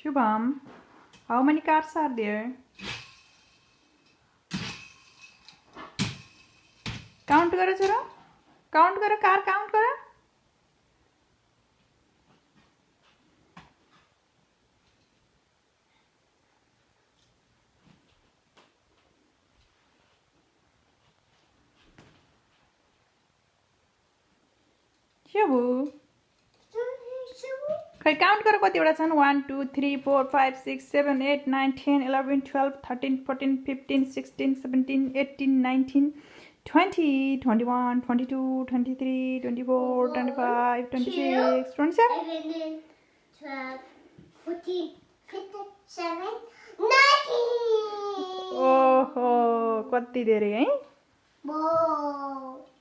Shubham, how many cars are there? Count करो छोरा. Count करो, car count करो. Shubu. खै काउन्ट गर कतिवटा छन् 1 2 3 4 5 6 7 8 9 10 11 12 13 14 15 16 17 18 19 20 21 22 23 24 25 26 27 12 14 15 7 19 ओहो कति धेरै है Ball.